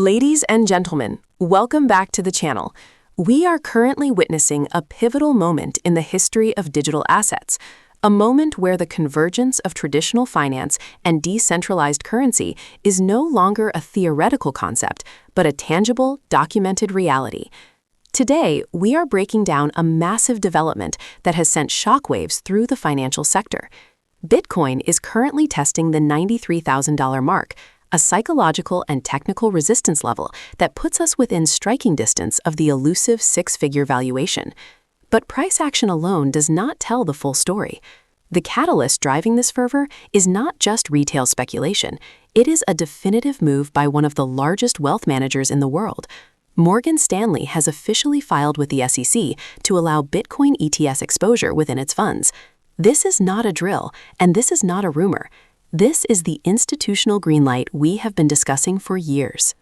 Ladies and gentlemen, welcome back to the channel. We are currently witnessing a pivotal moment in the history of digital assets, a moment where the convergence of traditional finance and decentralized currency is no longer a theoretical concept, but a tangible, documented reality. Today, we are breaking down a massive development that has sent shockwaves through the financial sector. Bitcoin is currently testing the $93,000 mark, a psychological and technical resistance level that puts us within striking distance of the elusive six-figure valuation. But price action alone does not tell the full story. The catalyst driving this fervor is not just retail speculation. It is a definitive move by one of the largest wealth managers in the world. Morgan Stanley has officially filed with the SEC to allow Bitcoin ETF exposure within its funds. This is not a drill, and this is not a rumor. This is the institutional green light we have been discussing for years.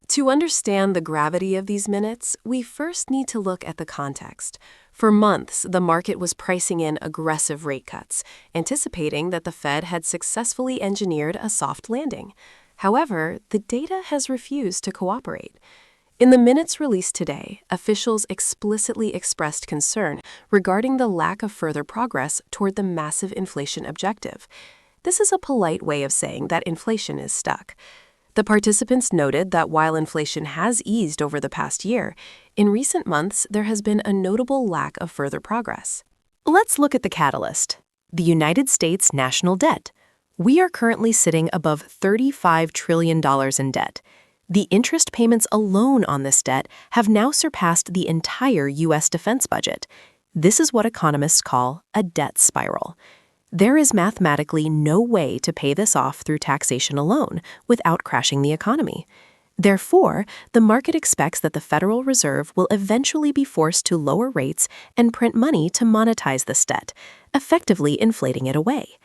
To understand the gravity of these minutes, we first need to look at the context. For months, the market was pricing in aggressive rate cuts, anticipating that the Fed had successfully engineered a soft landing. However, the data has refused to cooperate. In the minutes released today, officials explicitly expressed concern regarding the lack of further progress toward the massive inflation objective. This is a polite way of saying that inflation is stuck. The participants noted that while inflation has eased over the past year, in recent months there has been a notable lack of further progress. Let's look at the catalyst: the United States national debt. We are currently sitting above $35 trillion in debt. The interest payments alone on this debt have now surpassed the entire U.S. defense budget. This is what economists call a debt spiral. There is mathematically no way to pay this off through taxation alone without crashing the economy. Therefore, the market expects that the Federal Reserve will eventually be forced to lower rates and print money to monetize this debt, effectively inflating it away.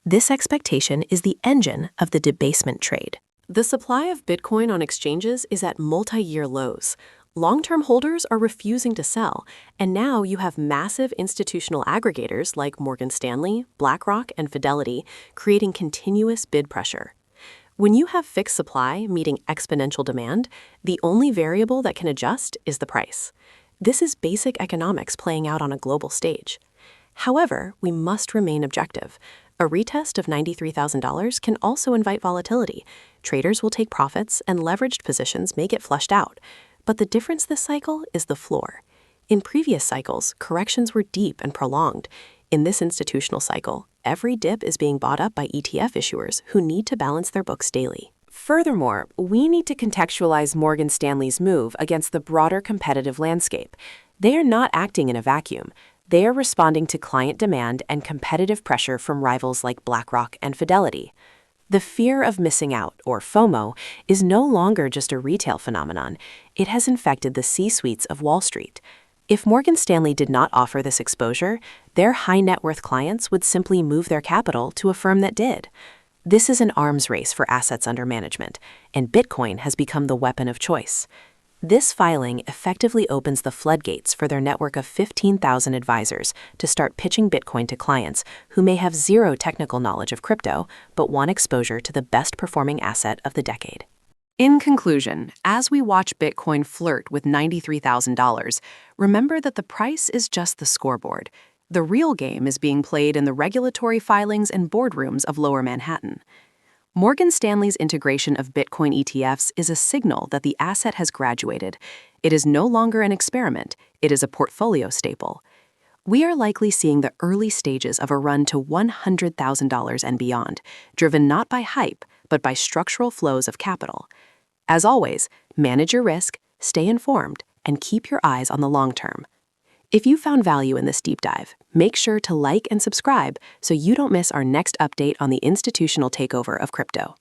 This expectation is the engine of the debasement trade. The supply of Bitcoin on exchanges is at multi-year lows. Long-term holders are refusing to sell, and now you have massive institutional aggregators like Morgan Stanley, BlackRock, and Fidelity creating continuous bid pressure. When you have fixed supply meeting exponential demand, the only variable that can adjust is the price. This is basic economics playing out on a global stage. However, we must remain objective. A retest of $93,000 can also invite volatility. Traders will take profits, and leveraged positions may get flushed out. But the difference this cycle is the floor. In previous cycles, corrections were deep and prolonged. In this institutional cycle, every dip is being bought up by ETF issuers who need to balance their books daily. Furthermore, we need to contextualize Morgan Stanley's move against the broader competitive landscape. They are not acting in a vacuum. They are responding to client demand and competitive pressure from rivals like BlackRock and Fidelity. The fear of missing out, or FOMO, is no longer just a retail phenomenon. It has infected the C-suites of Wall Street. If Morgan Stanley did not offer this exposure, their high-net-worth clients would simply move their capital to a firm that did. This is an arms race for assets under management, and Bitcoin has become the weapon of choice. This filing effectively opens the floodgates for their network of 15,000 advisors to start pitching Bitcoin to clients who may have zero technical knowledge of crypto but want exposure to the best-performing asset of the decade. In conclusion, as we watch Bitcoin flirt with $93,000, remember that the price is just the scoreboard. The real game is being played in the regulatory filings and boardrooms of Lower Manhattan. Morgan Stanley's integration of Bitcoin ETFs is a signal that the asset has graduated. It is no longer an experiment, it is a portfolio staple. We are likely seeing the early stages of a run to $100,000 and beyond, driven not by hype, but by structural flows of capital. As always, manage your risk, stay informed, and keep your eyes on the long term. If you found value in this deep dive, make sure to like and subscribe so you don't miss our next update on the institutional takeover of crypto.